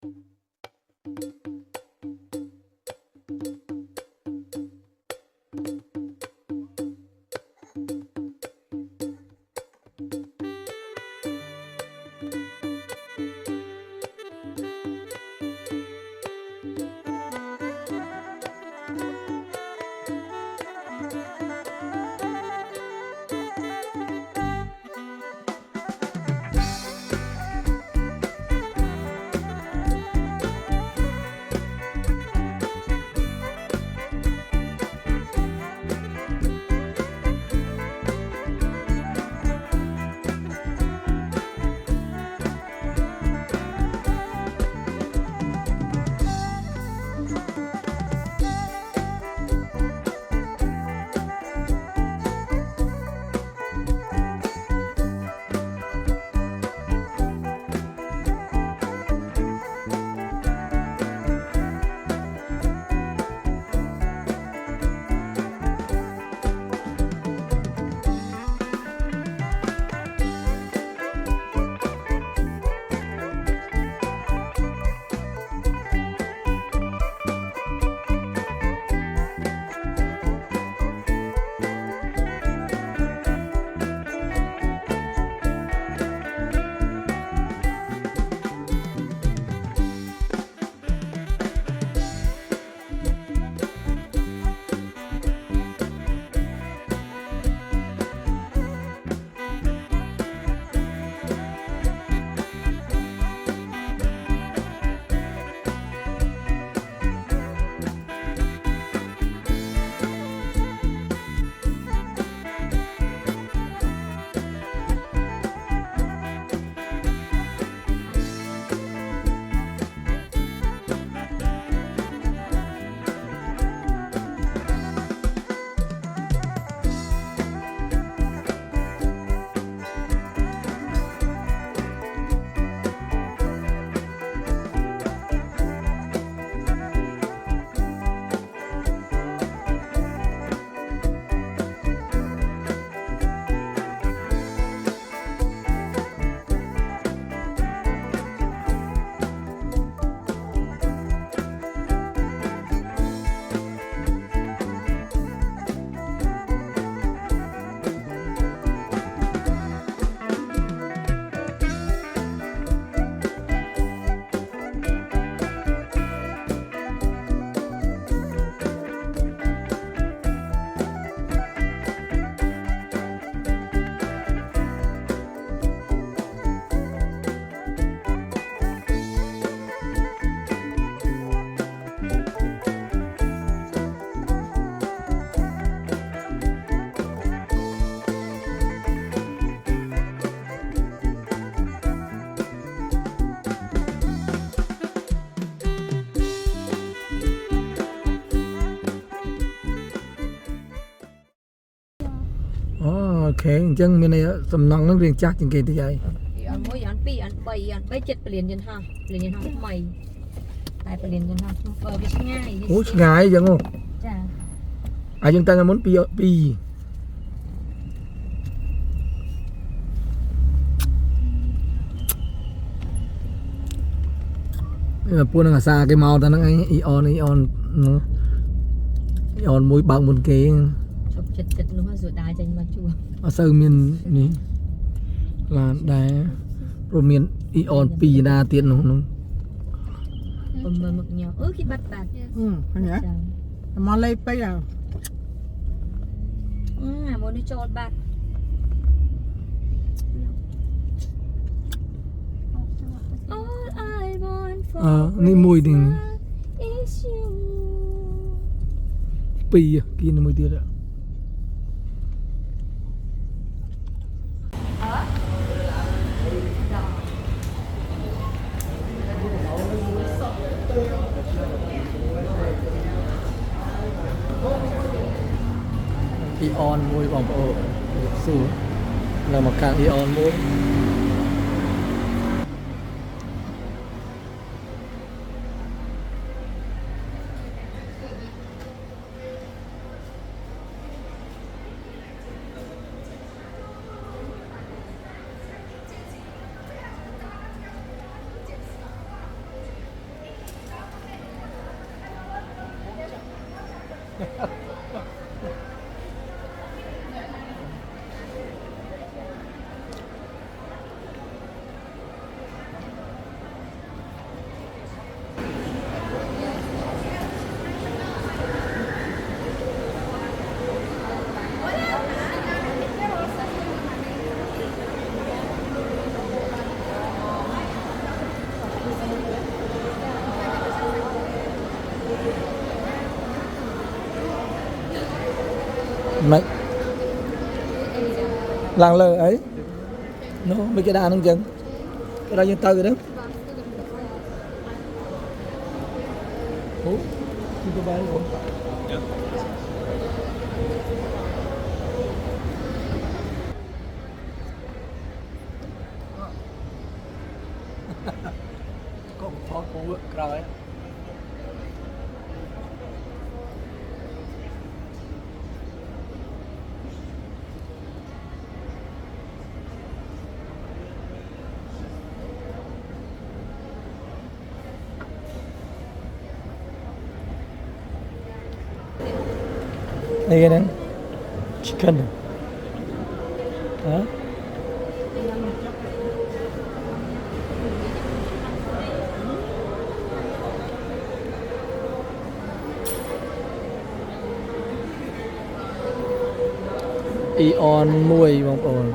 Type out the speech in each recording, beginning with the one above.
ok chẳng mình này tầm nòng nó riêng chắc trên kia thì vậy mỗi anh pi anh bay chết liền dân ha mày tại liền dân ha biết ngay ủa ngại vậy không dạ chúng ta muốn pi pun nggak sa cái màu ta nó ion nó mũi bạc một cái chụp chật nó mà rửa đá dành mà chua ở sâu miền ní là đá rồi miền ion pi đa tiền nó mà mực nhỏ khi bắt bạc anh nhá mà lấy bây giờ muốn đi cho bạc ní mùi thì pi kia nó mùi tiệt ạ ion mùi bỏng bộ xù là một càng ion mùi Mấy làng lơ ấy nó mấy cái đá nâng chân cái đó như tơ rồi đó. Ủa, chúng tôi bay rồi. Con phó cũ rồi. Đây cái này chicken hả? Ion mùi bông ồn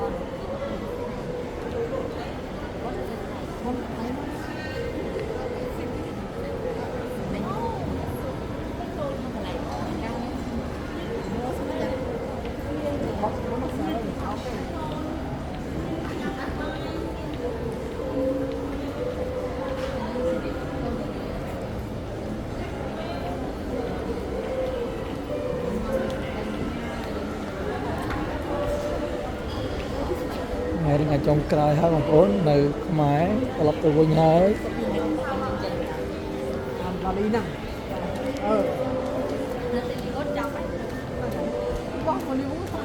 ngày ngày trong cài hai bằng ổn từ máy lập từ vui nhớ Làm đi nè. Con còn đi uống sao?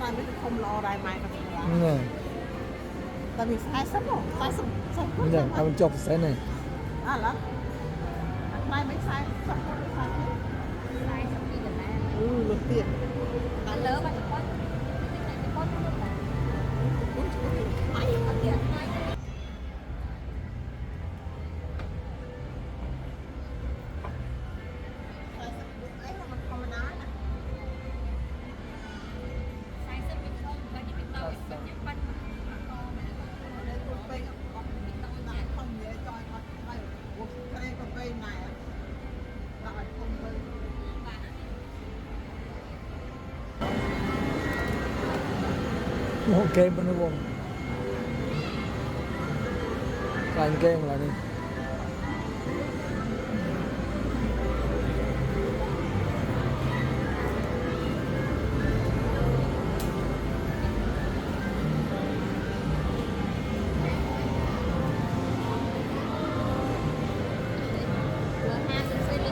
Tại vì không lo đài mai mà nè tại vì sai sắp rồi sai sắp sai nèทำจบเส้นnày lắm mai mấy sai sắp rồi sai sai xong đi gần đây lượt tiền bạn lỡ bạn có máy có tiền máy sai xong mình không có những cái tàu những bánh ok bên nó vùng cành kem lại đi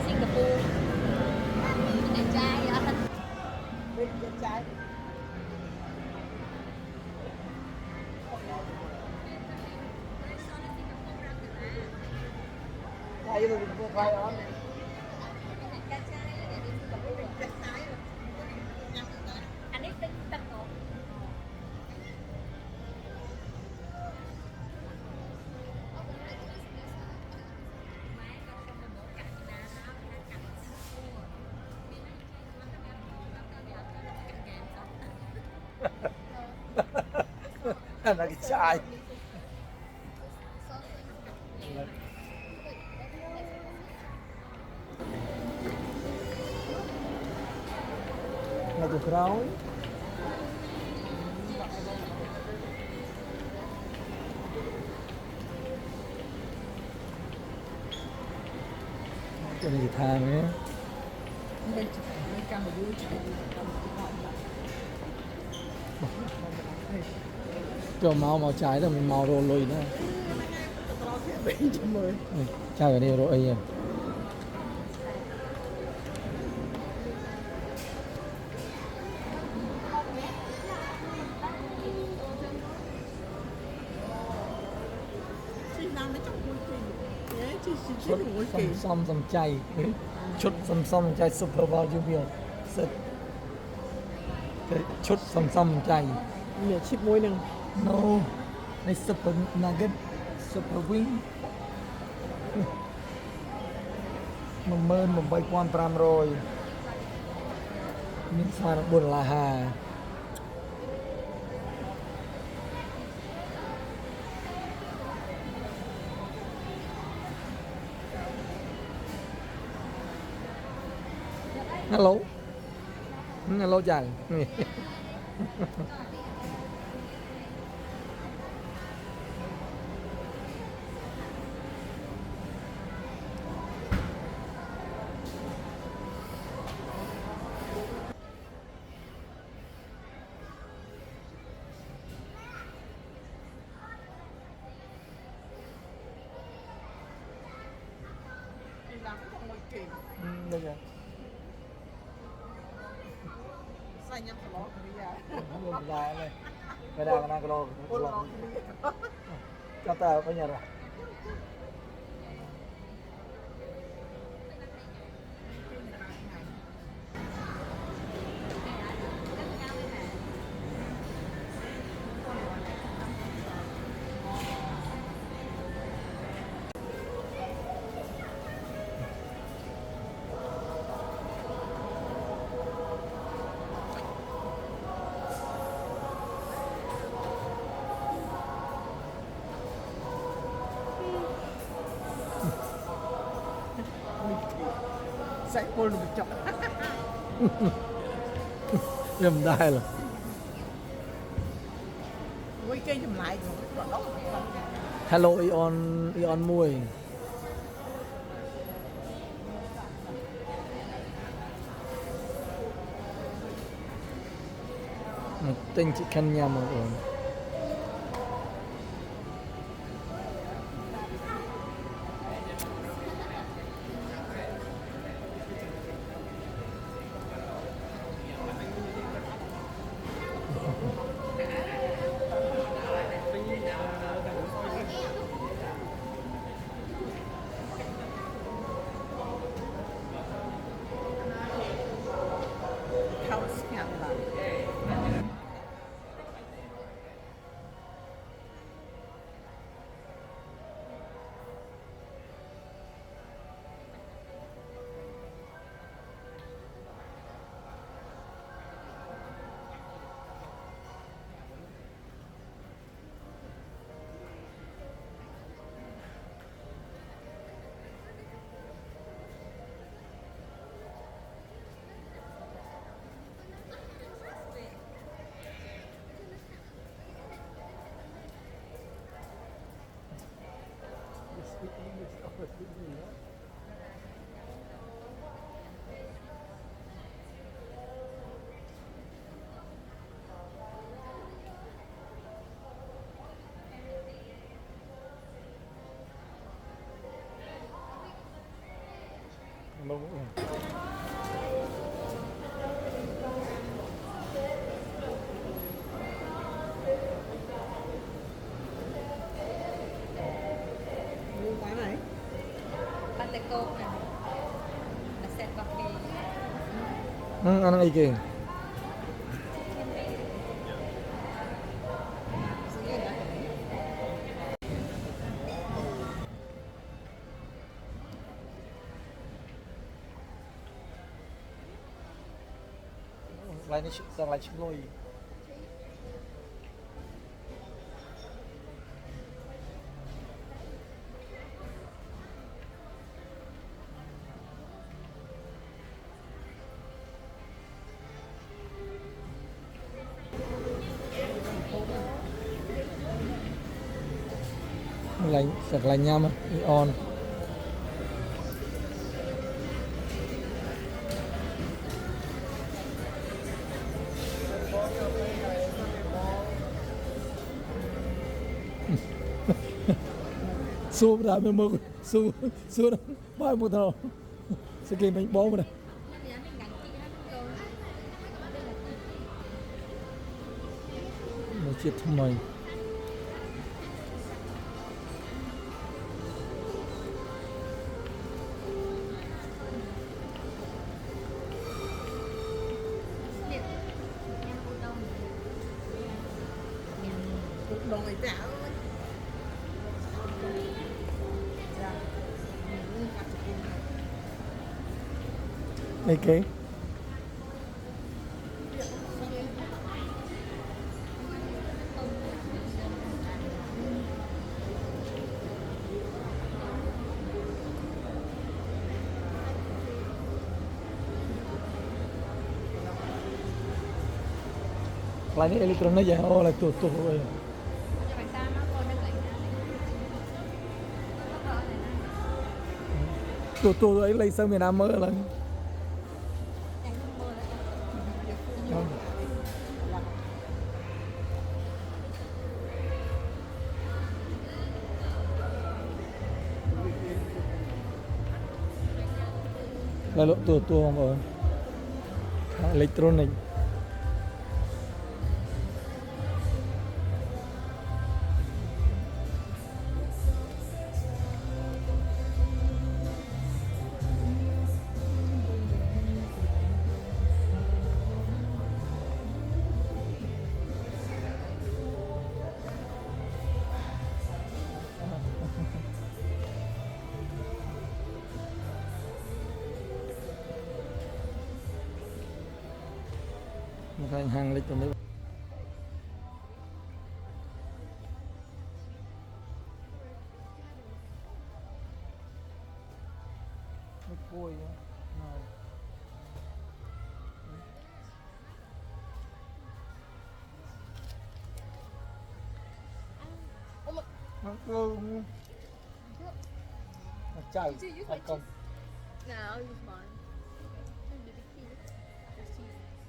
Singapore đẹp trai á bên trái đây là mình quay đó anh ấy tính tập một là cái trai là tụi rau cái này thang nhé bên cam mà vui cho màu trái rồi mình màu rồi lùi nữa chào cái này rồi ấy chị làm mấy chồng vui kỳ chị xong chay chút xăm chạy super vào như vậy rất cái chút xăm chạy មានឈីបមួយនឹង no ใน super nugget super wing 18500មានស្មើនឹង$4.50 Hello. Hello chàng. làm cái con mồi kỳ Đây kìa. ใส่ยำสลอกันนี่ยา Không dài này. Cái nào cái nào cái lô. โอ้ลองนี่ Cho tao bây giờ rồi. Sẽ bôi được chọc Nhầm đai rồi. với cây chùm lại rồi đó Hello Ion mùi. Một tên chị khăn nhà mà ổn. thao nhạt là quán này Bạn tệ cô nè. Là set bạc kì. Ăn gì kìa. Lại đi sang lại chim lôi. Lạnh sạc lạnh nhâm Ion. Xô ra bên mực xô ra bao một thằng sẽ kêu bánh bó vào đây một chiếc thùng mày người trả ơi. Dạ. Ok. Lại ní electronic vậy, ô là tuột tuột rồi. cho bạn ta nó coi nó lạnh Tuột tuột rồi lấy sơ miền Nam mơ lần. Là lộ tuột tuột không rồi. Electronic. Một cái hàng electronic. Nước côi á. Nào. Ăn cơm. Chào. Ăn cơm. No, I'll use mine.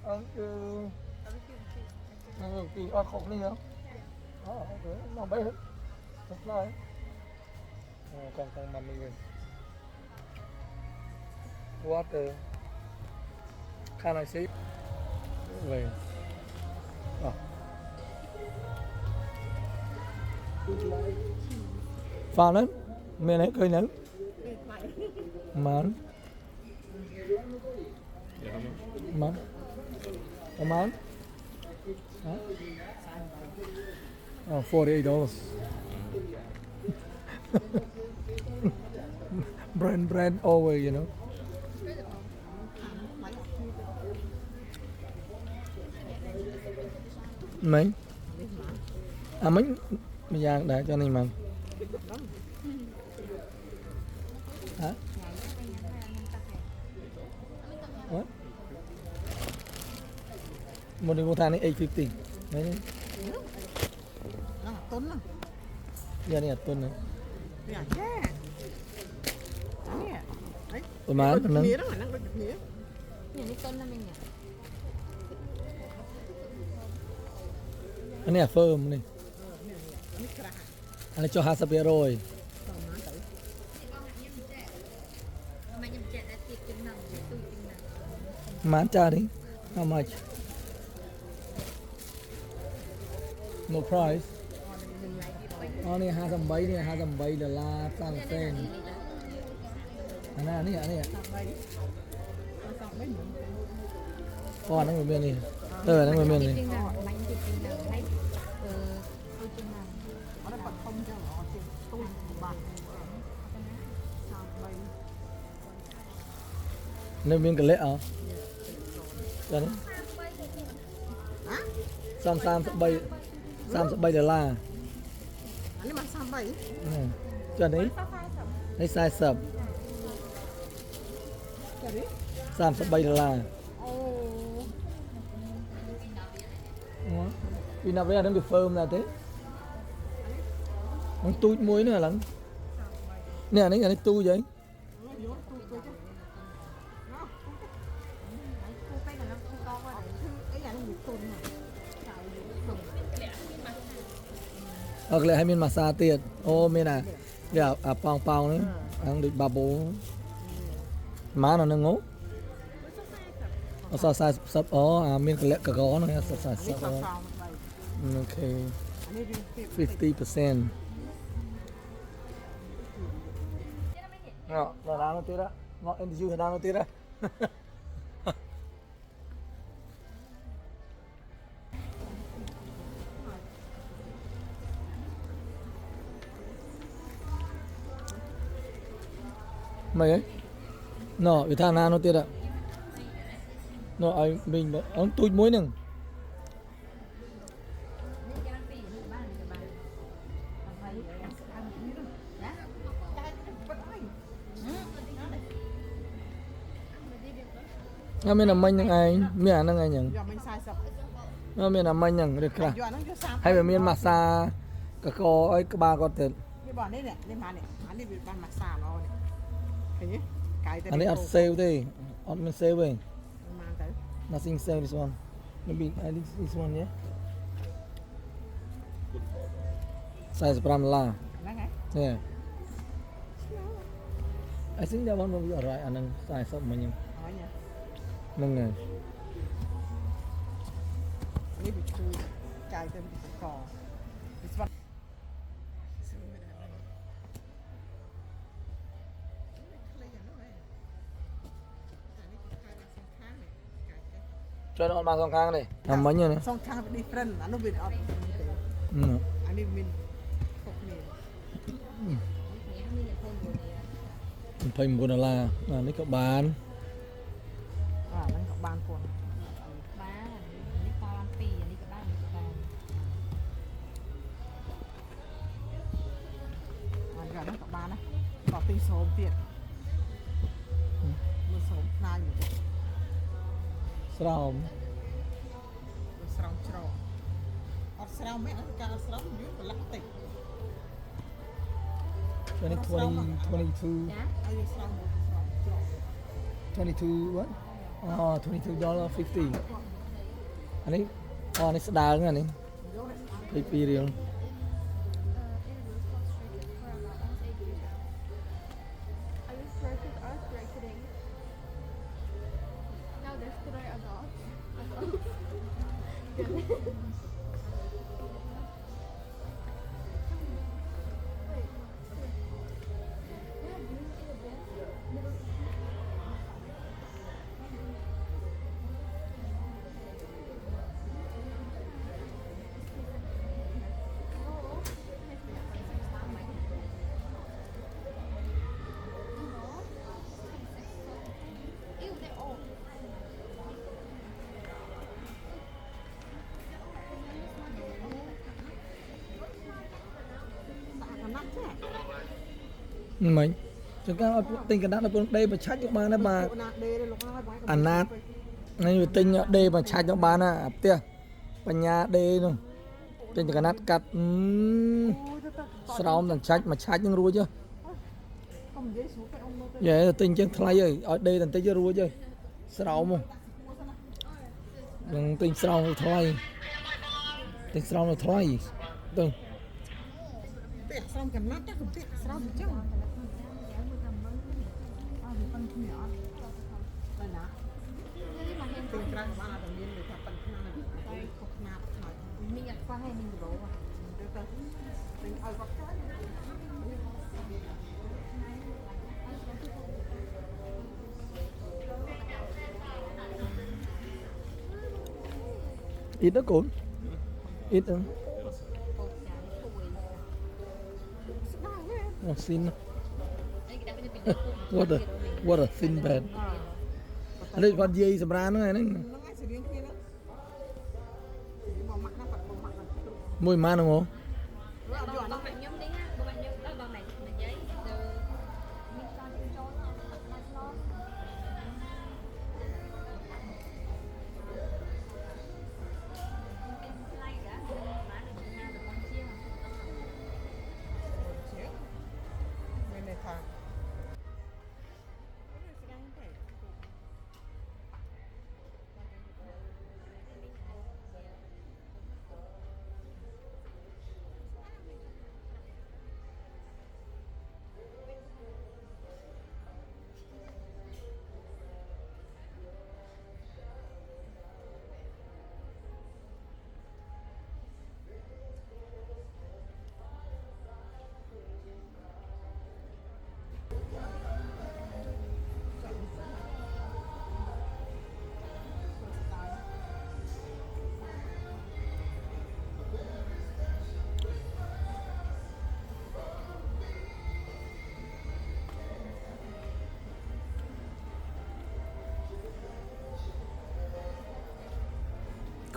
Ăn cơm. Barbecue and cheese. Ăn cơm kỳ ăn khổng đi hả? Ok, nó bé hết. Thật lại. Con mắm đi. Water. Can I see? Về. Vào lên. Mẹ lấy cười nắng. Mán. Mán. Mán. Oh, $48. brand over, you know. Mấy? À mấy bây giờ đã cho này mà. Hả? What? Một đứa thằng này 850. Đấy. Nó là tuấn à? Giờ này là tuần nữa. Dạ chứ. Nè. Đấy. Tôi má Đôi nghĩa đó mà năng đôi nghĩa. nhà đi tôn là mình nhỉ Cái này là phơm này. Anh ấy cho 20 rồi. mà nhầm trẻ đã tiệc chừng nào để tôi chừng nào Mán cha đi. How much? No price. Này 27 này 27 là $3 sen. Anh này. Con nó người miền này. Nó người miền này. chừng nào bánh thì chừng nào hay tôi chừng nào Nó còn không cho nó trên tôi bàn. Nó miền cái lệ à? Đó đấy. Hả? Sam $3. Anh mà sao vậy? Cho đấy. Đấy size sập. Cho đi. $3. Ồ. Vì nào bây giờ nó bị phơm là thế. Nó tui muối nữa lắm. Nè này tui vậy. Hoặc là hai miền massage tiền. Ô miền à. Giờ pong nữa. Ăn được bà bố. Má nó ngố. Sao sai sắp miền cái lẹ cả gó nữa sai sắp. Ok. 50%. Nó đang nó tiết á. Nó interview đang nó tiết á. mày ấy nó bị thằng nào nó tiệt ạ nó ai mình ông tui muối nè nó mới làm mình ai mẹ nó ngay nhỉ យកមិញ40 nó mới làm mình nhỉ được cả យកហ្នឹងយក30 hay là miền massage cái co ấy cái ba con tiền នេះបងនេះនេះមកនេះអានេះវាបានមកសាល្អនេះឃើញទេកាយទៅ anh ấy ăn sale đi ăn mình sale về មកទៅ nothing sale this one maybe I think this one yeah size $5 ហ្នឹងហើយ yeah I think that one will be alright anh đang size up mình ហើយញ៉ា nâng này នេះវាជួយកាយទៅពីកវាស្វាត់cho nó mang song khang này làm mấy nhỉ សងខាងវា different អានោះវាអត់ ừ. អានេះមានខុសគ្នា $1,000 នេះក៏បាន ហ្នឹងក៏បានពន្ធ បាននេះតបាន2អានេះក៏បាននេះក៏បាន ហើយក៏ហ្នឹងក៏បានដែរក៏ទិញស្រោមទៀតមើលស្រោមខ្លាញ់មើល ស្រោម ស្រោមច្រកអត់ស្រោមមែនការអត់ស្រោមវាប្រឡាក់តិច 22 ចា ហើយវាស្រោមច្រក 22 what $22.50 anh ấy anh ấy sẽ đào nữa anh ấy thấy pi riêng Are you straight with us right today? No, there's today a dog. Ew, they're old. mình chúng ta tình cái đó là đây mà chat cho bạn đó bà ពួកណាដេលោកហើយបង អាណាត này tình đây mà chat cho bạn à tia nhà đây luôn tình cái nát cắt អូយទៅ ស្រោមនឹងឆាច់មកឆាច់នឹងរួច កុំនិយាយស្រួលទៅអ៊ំមើលទៅ vậy là tình chân thay ơi ở đây là tình chứរួច ơiស្រោមនឹងtìnhស្រោមthay tìnhស្រោមthayទៅ ពាក់ស្រោមកណាត់តែកុំពាក់ស្រោមអញ្ចឹងអត់វាប៉ុនគ្នាអត់បែរណាទិញក្រាស់បានអត់មានវាថាប៉ុនខ្នាតតែខុសខ្នាតខ្នាត នេះអត់ខ្វះហើយនេះ1គីឡូ ទៅទៅទិញឲ្យគាត់ខ្លាច ít đó cũng ít đó oh, xin what a thin bed នេះគាត់និយាយសម្រាប់ហ្នឹងឯង ហ្នឹងហើយស្រៀងគ្នាហ្នឹងមកម៉ាក់ណាប៉ាត់មកម៉ាក់ណា មួយម៉ានហ្នឹងហ៎ បងខ្ញុំនេះបងខ្ញុំដល់បងម៉ែនិយាយទៅមានចង់ចូលអត់ណាឆ្លង មានន័យថា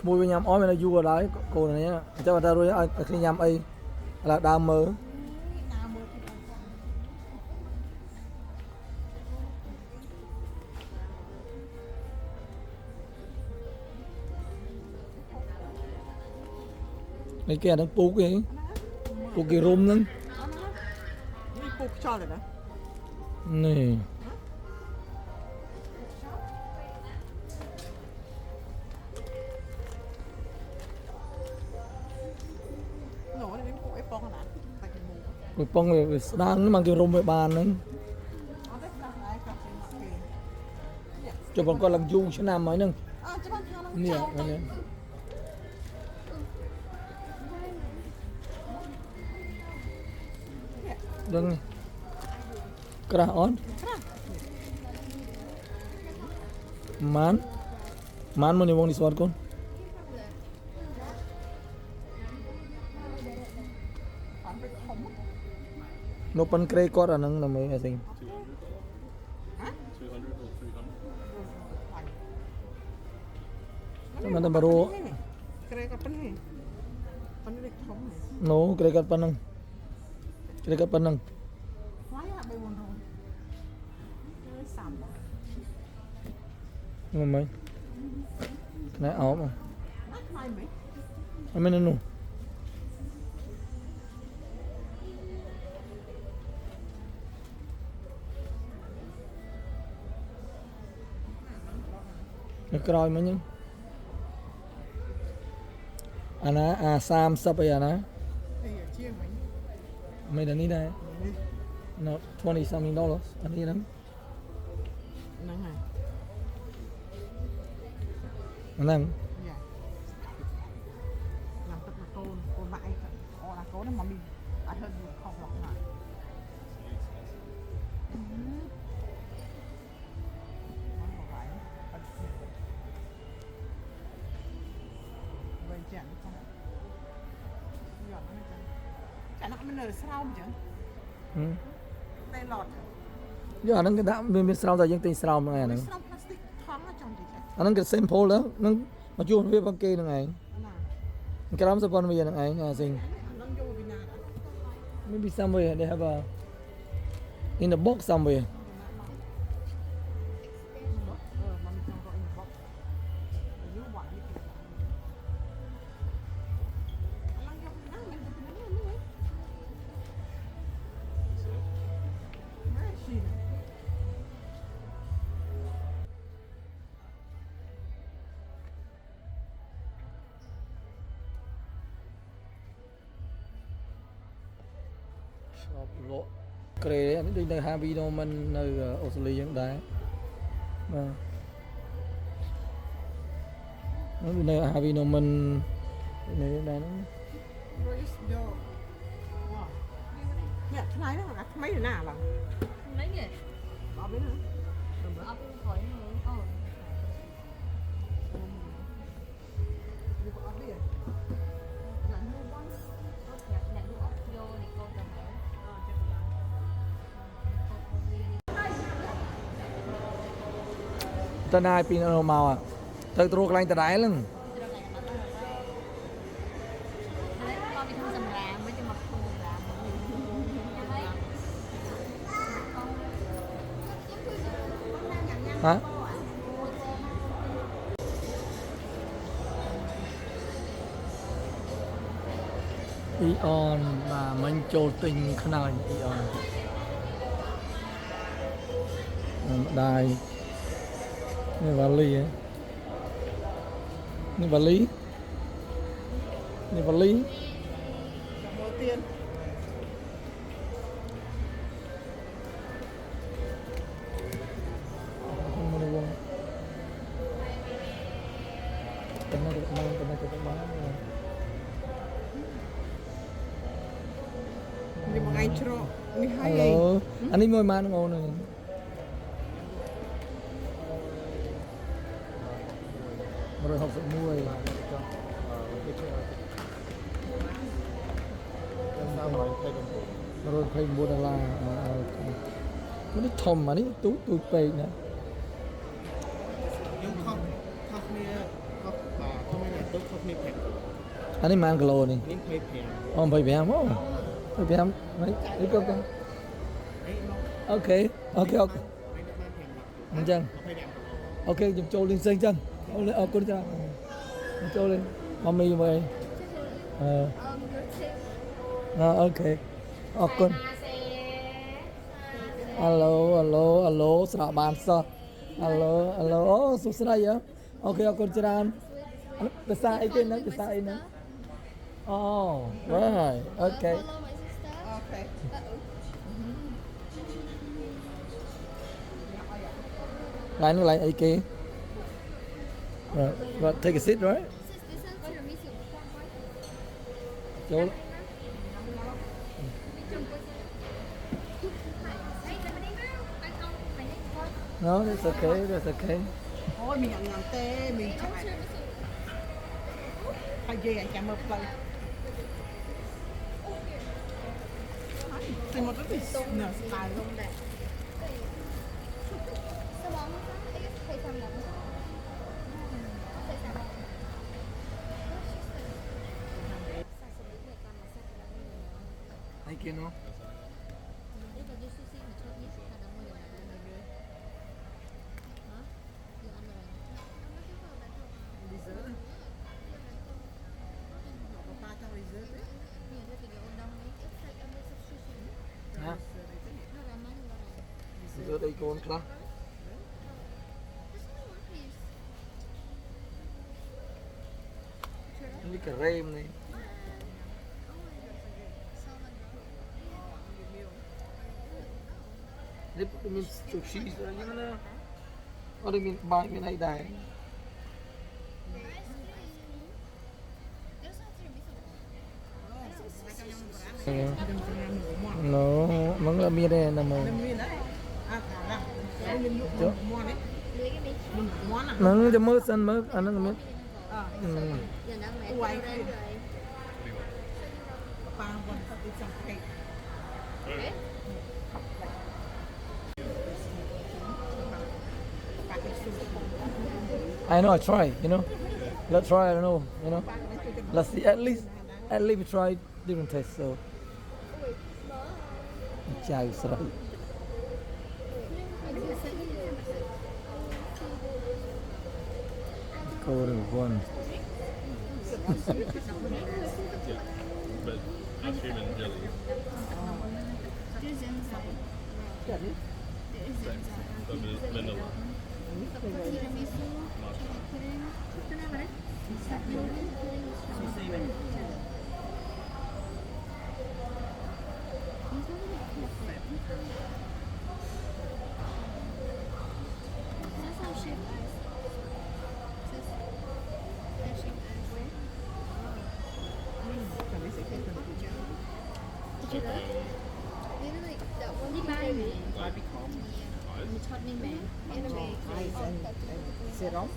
ក្មួយវាញ៉ាំអស់មានយូរដល់កូននេះចាំតែរួចឲ្យគ្នាញ៉ាំអីឥឡូវដើមមើល ដើមមើលទីអត់ នេះគេអានឹងពូកគេរុំហ្នឹង នេះពុកខ្យល់ទេណា នេះ ណូនេះពុកអីប៉ងណាតែគេមូ វាប៉ងវាស្ដាងហ្នឹងមកគេរុំវាបានហ្នឹង អត់ទេខ្លះដែរខ្លះគេមកគេ ចុះបងគាត់ឡើងយូរឆ្នាំហើយហ្នឹង អើចាំថានឹង នេះ ចោលទៅ នេះដឹងនេះក្រាស់អត់ម៉ានមកនេះវងនេះស្វាតកូន បានទៅធំ នៅប៉ុនក្រេគាត់អាហ្នឹងដើម្បីអីសិង ចាំតែបរោ ក្រែក៏ប៉ុណ្ណេះប៉ុណ្ណេះធំ ណូក្រេគាត់ប៉ុណ្ណឹងក្រេគាត់ប៉ុណ្ណឹង ខ្លាយអា3 400សាំ ងំមិនណែអោប ណាខ្លាយមិន អត់មាននោះនៅក្រោយមិញហ្នឹងអាណាអា30អីអាណា អីជាងវិញ មិនដល់នេះដែរ នេះ no $20 something អានេះហ្នឹង ហ្នឹងហើយ ហ្នឹង យ៉ាញ៉ាំទឹកកូនកូនម៉ាក់អីអូណាកូនហ្នឹងមកមីអត់ហឺខំឡងណាវិញចាំចាំយ៉ាហ្នឹងចាំចាក់មិននៅស្រោមចឹង តែឡត យកអាហ្នឹងគេដាក់មានស្រោមតែយើងទិញស្រោមហ្នឹងឯងអាហ្នឹង ស្រោមផ្លាស្ទិកថងចង់តិចណា អាហ្នឹងគេ simple ទៅហ្នឹងមកជួបវាបងគេហ្នឹងឯង ណា ក្រោមសប៉ុនវាហ្នឹងឯងអាសិង នឹងយកពីណា maybe somewhere they have a in the box somewhere มันចង់រកអ៊ីនបុកយូរបាក់នេះឡើងយកណាមិនទៅនេះនេះណាស៊ី shop លក់ក្រេនេះដូចនៅ Harvey Norman នៅអូស្ត្រាលីយ៉ាងដែរបាទនៅ Harvey Norman នៅដែរហ្នឹង Royceយកនេះថ្ងៃហ្នឹងអាថ្មីណាឡើយ lấy nhỉ អត់វិញណា ở bên khỏi nữa ồ យកអត់វិញ nặng hơn quá tốt nhặt nặng luôn ốc vô thì con cầm nữa តើណាយពីនៅមកទៅត្រួតកន្លែងដដែលហ្នឹង lấy con đi không dầm ràm với cho mặc không dầm ràm đấy ហ៎អ៊ីអនបាទមិញចូលទិញខ្នើយអ៊ីអនម្ដាយនេះវ៉ាលីនេះវ៉ាលីនេះវ៉ាលី មើលទៀន không mua luôn cái này được bán cái này được bán នេះមួយថ្ងៃច្រកនេះហើយ hello anh đi mua mang ngon này rồi học sự mua rồi phải mua đà la nó đi thòm mà đi tú tôi pay nè យើងខុសគ្នាខុសបាទខ្ញុំមានទុក anh ấy mang kilo này នេះ25 oh 25 oh 25 mấy đi con ok ok ok anh chân ok chụp trâu lên xanh chân ô con ra trâu lên mommy mời ok con alo sạ bàn sao alo oh số sài á ok con chơi cái xa ấy cái nữa oh right okay Follow my sister. Okay. lại nó lại ấy kia right take a seat right Sis, this is tiramisu. chỗ no that's okay Thôi mình nhận tê mình chạy hay gì anh chạm một lần thì một cái nở style luôn So long as I guess play some long. Play some long. hay kia nó dessert có ba cho dessert đấy hả giờ đây con class như cái rem này Dia min cheese gimana? Oh, dia min bang min ai dai. No, mang la mi đây nằm Đừng nguyên đấy à thả ra cái mình Chỗ. mua đấy mình món à mang cho mơ san mơ anh nó mơ. quay ba con sắp đi chẳng kệ I know I try, you know. Let's try, I don't know, you know. Let's see at least we try different tastes so. Chào sao. Quarter one. But mushroom and jelly. So vanilla. sirop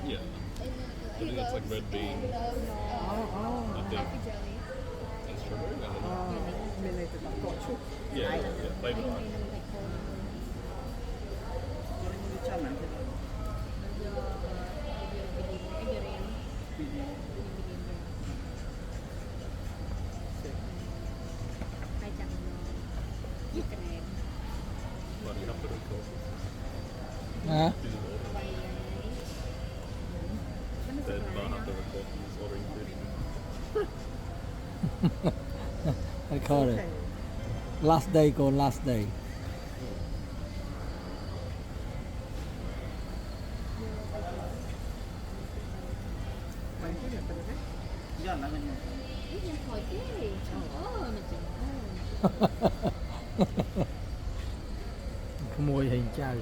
Yeah. I think that's like red bean. I think. And strawberry. I don't know. mình này từ bắt cọ chút Yeah, maybe. cho mình But you have to record. Hả? This is order. Said don't have to record. He's ordering food. I call it. Last day go last day. mày có được đấy giờ là mình Mùi hình trời.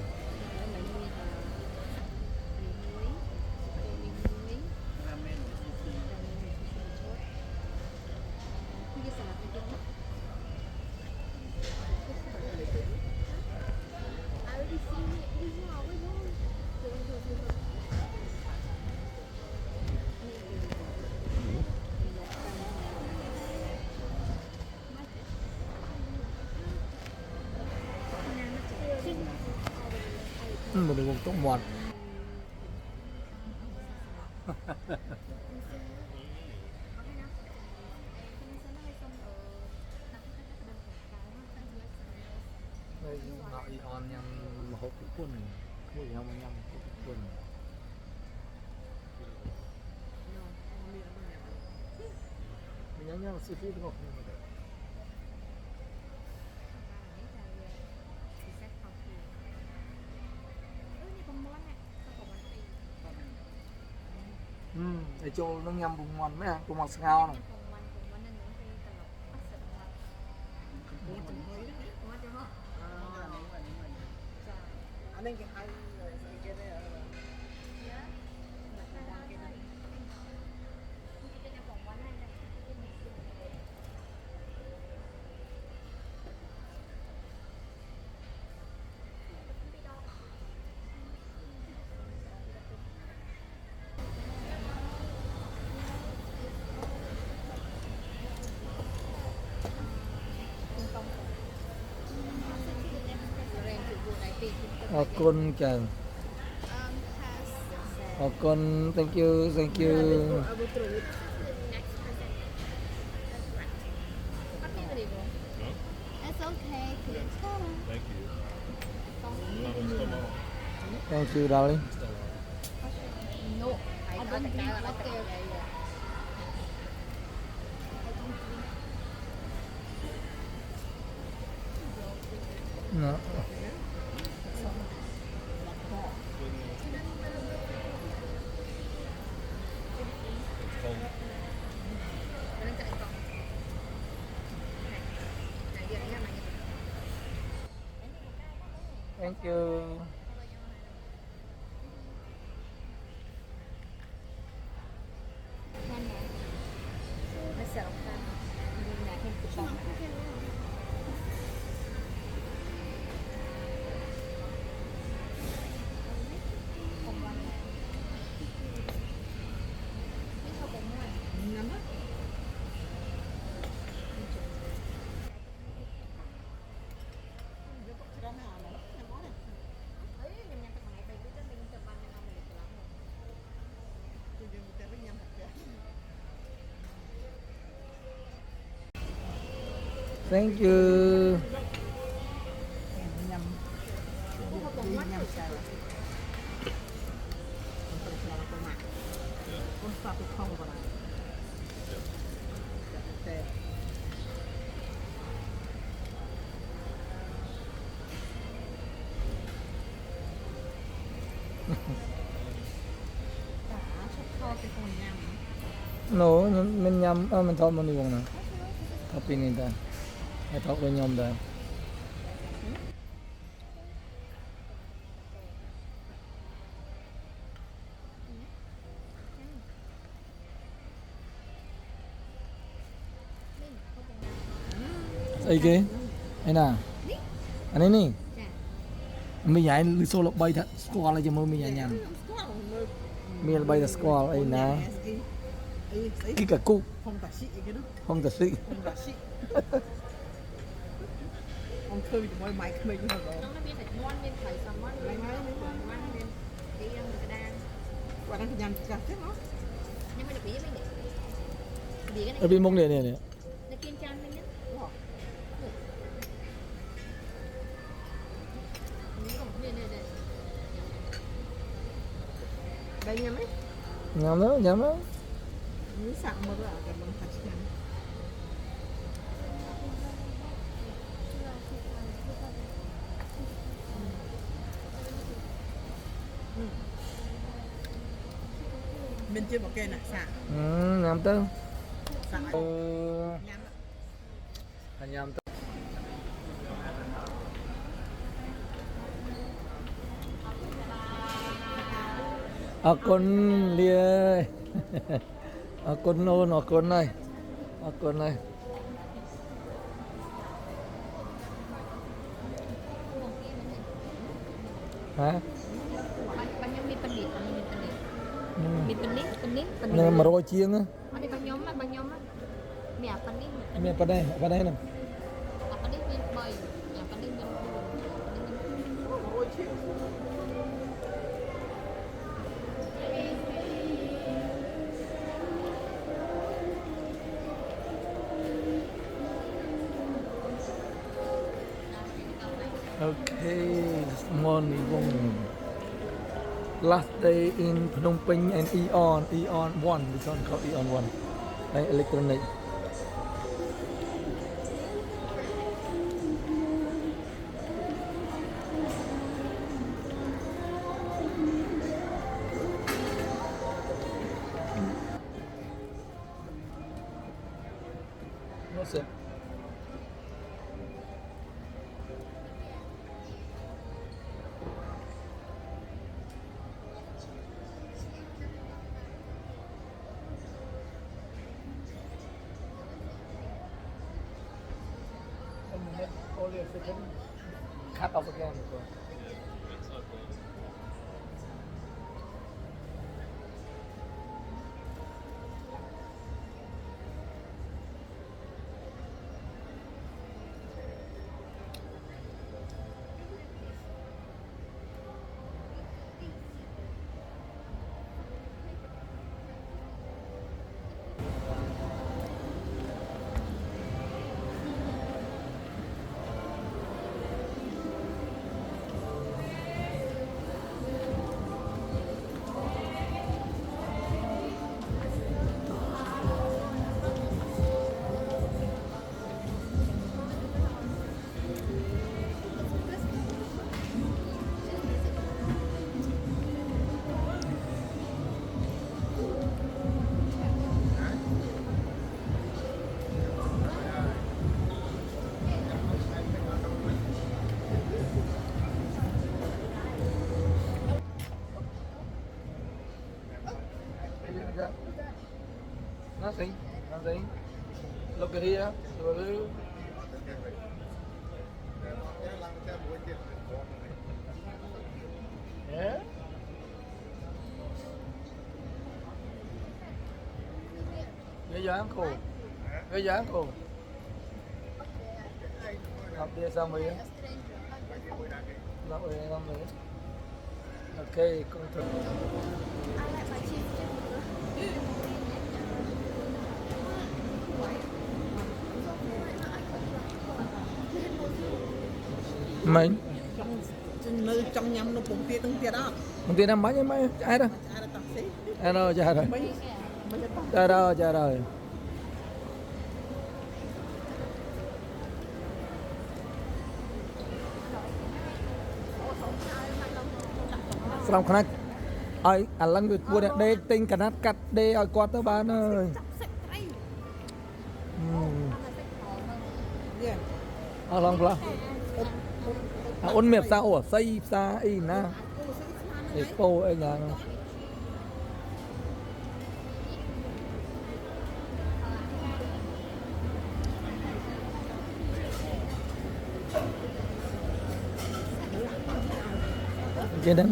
Một đường tốt một. អ៊ីអនញ៉ាំម្ហូបពីពុនមួយញ៉ាំញ៉ាំពីពុនញ៉ាំញ៉ាំស៊ីហ្វីទាំងអស់គ្នាមក để cho nó nhầm vùng mòn mấy à vùng mòn ngao này anh ấy cái hai cái này con chào con thank you It's okay. Thank you. thank you darling No, I don't drink water. no. It's cold. thank you Nó sợ ta. Nhưng mà thêm cục bông. thank you nhầm sao con sao cũng không vào này no mình nhầm mình thọ mình đi vùng nào thọ pin này ta hay thọ với nhom đây ấy kia ấy nè anh ấy nè mình nhảy lưu số là bay thật squall là cho mình nhảy nhầm mình bay là squall ấy nè cái cả cục không tả sĩ cái đó không thật sự không tả sĩ ông khơi thì mỗi máy mình rồi Nó biết là ngon bên thầy xong ngon bên ngon bên đi ăn người ta quả đang nhầm cả thế nó nhưng mà được bí với mình bí cái này ở bên mông này này nó kiên chan mình nhé đây nhầm ấy nhắm đó như sẵn một là cái bằng thật nhầm bên trên một cây này sẵn nhắm tới sẵn nhầm nhắm tới con lia con nôn con này hả bánh nhóm mi bánh điện mi bánh điện nè mà rồi chiên á ở đây bánh nhóm á mẹ bánh điện mẹ vào đây nè bánh điện mi bơi mẹ bánh điện mi Okay, this morning last day in Phnom Penh and Eon 1, this one called Eon 1, like electronic. What's it? Only a second. Cut off again. It's not bad. Nothing. Look at here. Yeah. Bây giờ ăn khổ. Bây giờ ăn khổ. Học đi xong rồi. Xong rồi. Okay, con thử. Mình trong nhâm nó bụng tia tung tia đó Một tiền năm bánh mấy ai đâu. ai là tập sĩ Ai đâu cha rồi. mấy Cha rồi. Xong khăn ai anh lăng người mua đê tinh cả nát cắt đê ở quạt tới bán ơi. Lòng là ôn miệp sao ủa xây xa y na để po anh nhà nó trên đó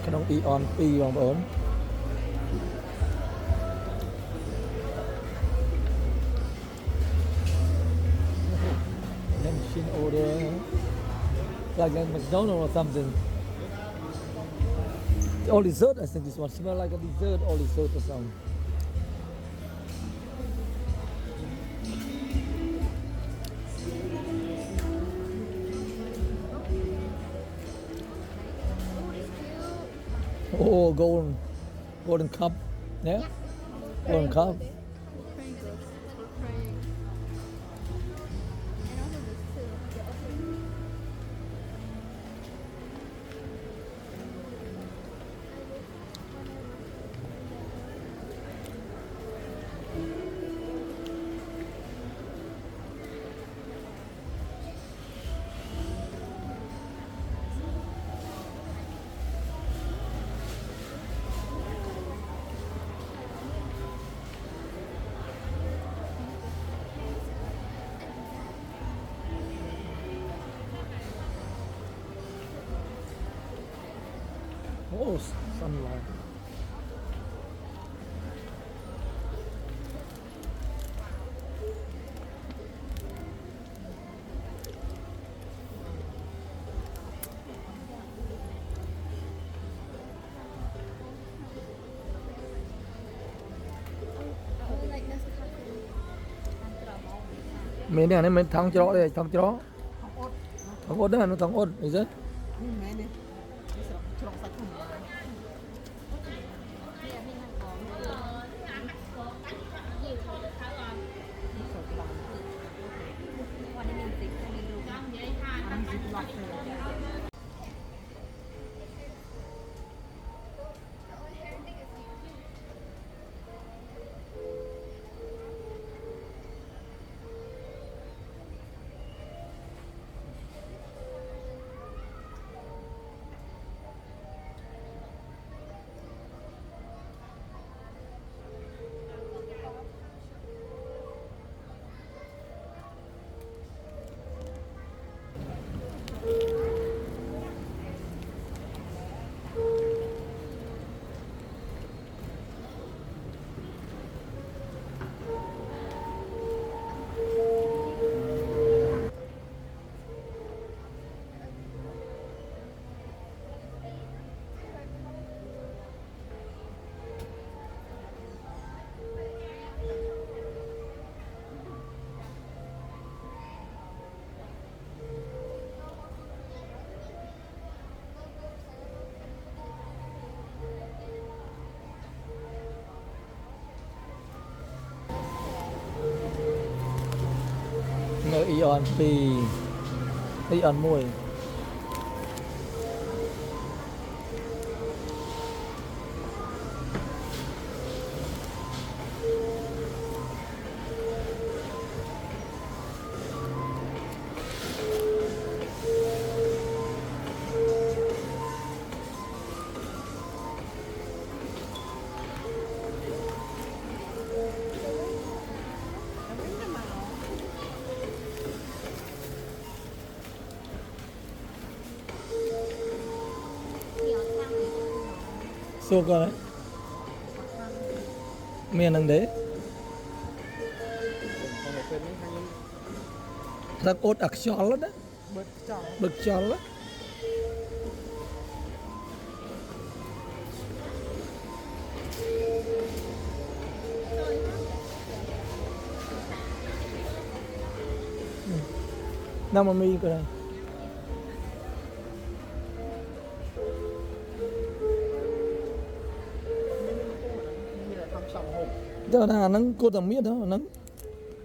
cái nông Eon P bằng ổn machine order like a McDonald's or something. All dessert, I think this one smell like a dessert, all dessert or something. Oh, golden cup, yeah, golden cup. Oh, sunlight. mình này mình thằng chó đây thằng chó ของอด thằng ốt đó nó thằng ốt is it นี่แม่เนี่ยนี่สำหรับฉลองใส่ถุงมา วันนี้มีติ๊กมีลูก อันนี้สิบหลอดเลย nơi Ion Pi Ion mùi xua coi đấy miền đằng đấy thằng ốt đặc tròn lắm đấy เบิดจ่อง bực tròn lắm nào mà mi coi này đó là nắng cô tầm miết đó nắng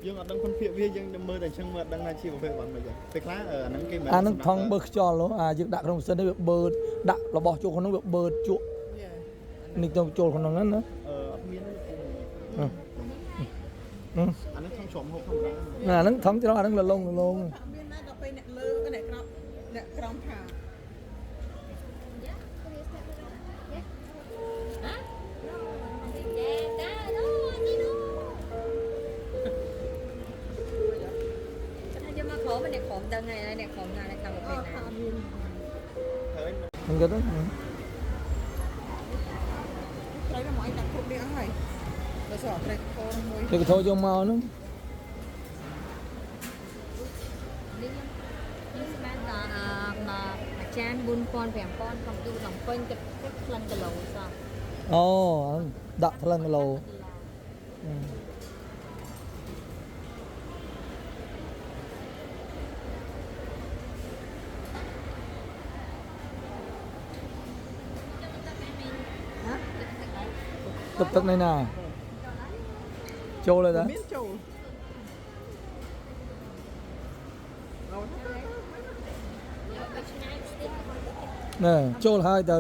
យើងអត់ដឹងគុណភាគវាយើងមើលតែអញ្ចឹងមើលអត់ដឹងថាជាប្រភេទបានមិនចឹងពេលខ្លះអាហ្នឹងគេមិន អានឹងថងបើខ្យល់អាយើងដាក់ក្នុងសិននេះវាបឺតដាក់របស់ចូលក្នុងវាបឺតជក់ យ៉ា នេះទៅចូលក្នុងហ្នឹងណា អត់មានទេ អឺ អាហ្នឹងថងជ្រំហូបធម្មតា អាហ្នឹងថងច្រោះអាហ្នឹងលលង មានណាដល់ពេលអ្នកលើអ្នកក្រោមអ្នកក្រោមថា จะมาขอมันเนี่ยของดังไงอะไรเนี่ยของงานอะไรทำกับเป็นนะ ហើយ ហ្នឹងគេទៅ ត្រីដល់មកដាក់គ្រប់នេះអស់ហើយដល់ស្រោត្រីកូនមួយ គេក៏ធ្វើយកមកហ្នឹង នេះខ្ញុំស្មានថាអាចារ្យ4000 5000កំទូកំពេញគិតក្លិនគីឡូសោះ អូដាក់ថ្លឹងគីឡូ ទឹកនេះណាចូលហើយតា មានចូល ណែចូលហើយទៅ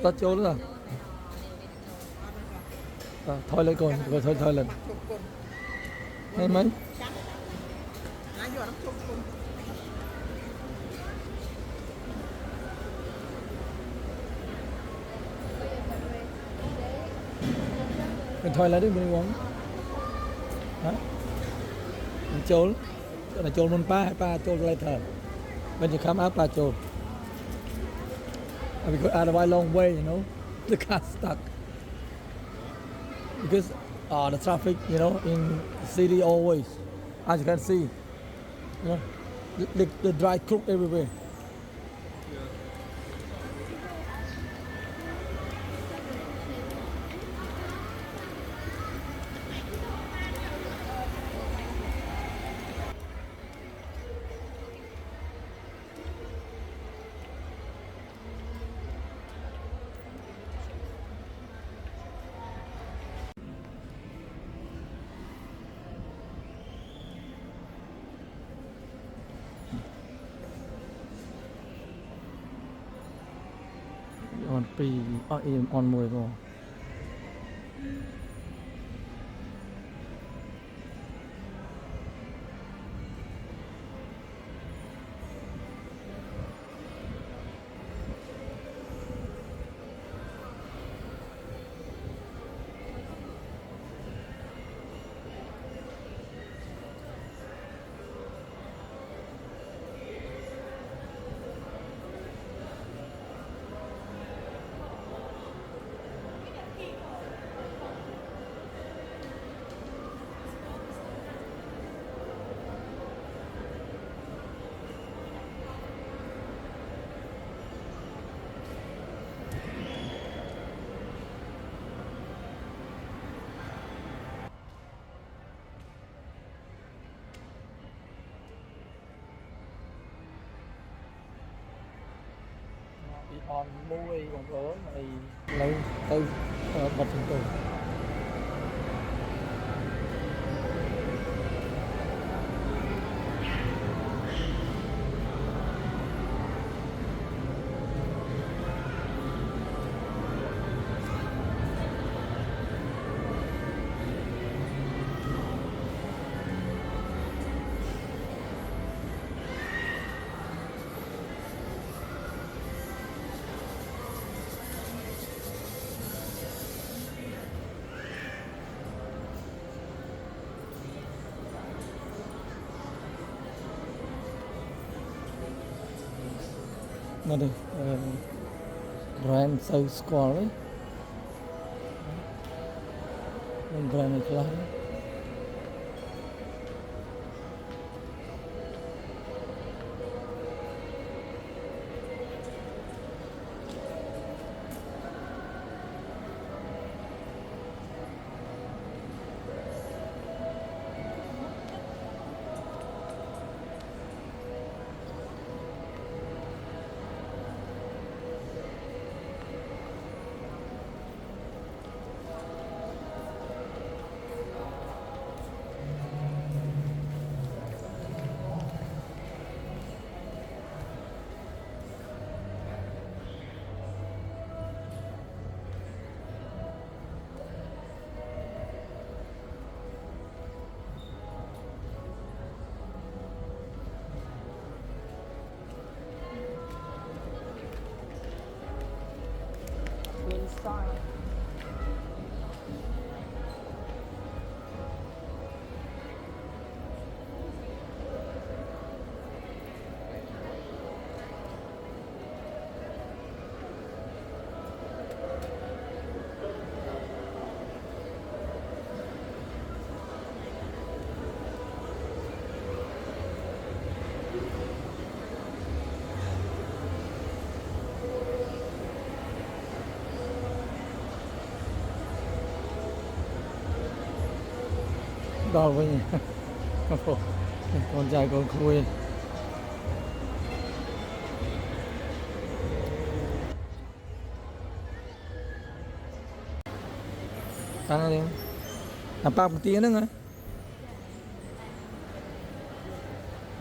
តោះចូលទៅថយលើកូនថយលើ បាក់ជុំគុណ ឃើញមិន ណាយកដល់ជុំគុណ mình thôi lại đi mình uống hả mình trốn là trốn một ba trốn lại thở mình chỉ khám áp ba trốn because otherwise long way you know the car stuck because the traffic you know in the city always as you can see you know the dry crook everywhere Vì im on mùi vô. Bị on môi còn ớn này lấy từ bật thành từ. Nó đây brand sâu score đấy, brand này khá đấy. Đo với nhỉ. Con trai con khui. Ăn đi. Làm bao một tiếng nữa nghe.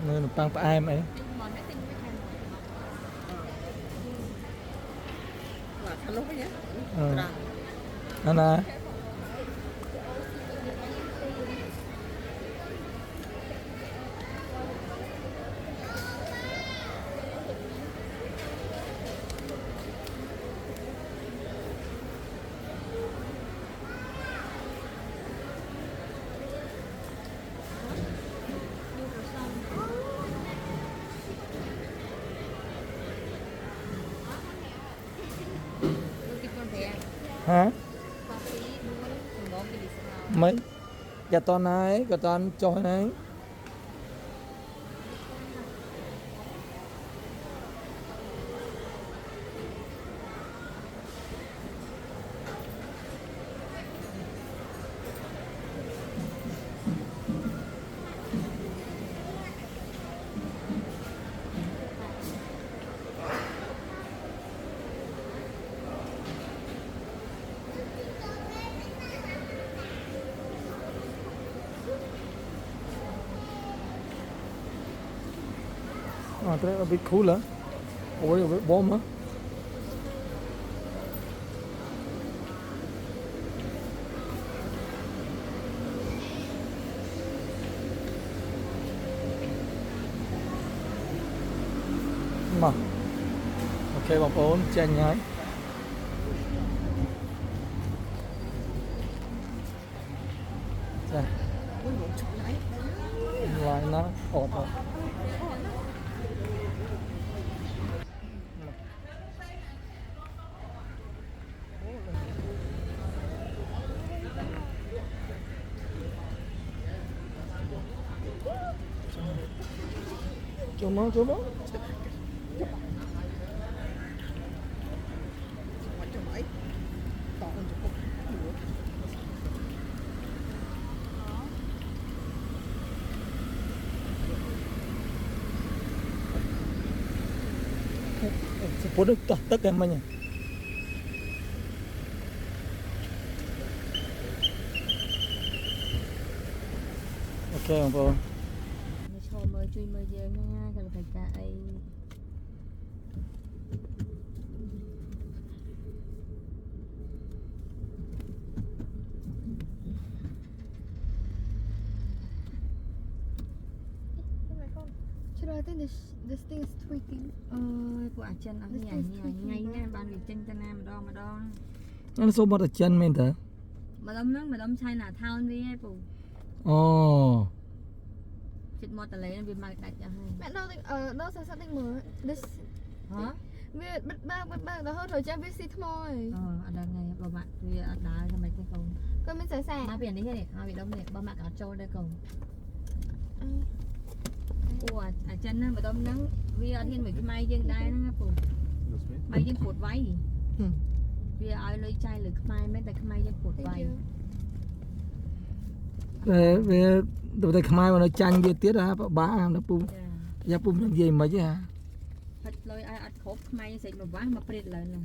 Nên làm bao ai mà ấy. Là thằng lúc ấy nhé. Anh à. Hả? Mấy? Cả toàn này, cả toàn trôi này. Ternyata lebih cool lah. Oh, lebih bom lah. គេបងប្អូនចាញ់ហើយចា Ui, bộ chụp lấy. ឡាយណាអត់អត់ចូលមកចូលមក Mà chụp ấy. Tỏ con chụp cục.ពុតទឹកទឹកតែមិញអូខេបងប្អូន Mới cho mới chui mới giờ nha, cần phải chạy. Oh my god. Should I think this thing is tweaking? Ôi, của chân ở This nhà is nhà tweaking ngay back. nha, ban việc chân chân em mà đo. អានសូមមកតែចិនមែនតើ Mà đâm chai là thao đi ấy phụ. អូ Chịt một tờ lấy vì mặc đặt cho hay. Mẹ đâu think đâu sẽ something more. This Hả? weird but the whole thời gian viết xịt thôi. Ở đây này bà bạn vì ở đá cho mấy cái cầu. Coi mình sẽ Má biển đi này, bị đông này, bà mặc ở trâu đây cầu. Ủa, ở chân nó mà đâm nắng vì ở thiên mấy cái may dân đai nó phụ. May dân cột váy. Vì ai lấy chai lửa mai mấy tay mai dân cột Thank váy. you. វាទៅខ្មែរមកនៅចាញ់វាទៀតហ่าបាដល់ពុំយ៉ាពុំនិយាយមិនហ៎ Thật lôi ai ăn khốp mai sạch mà vá mà prệt lên này.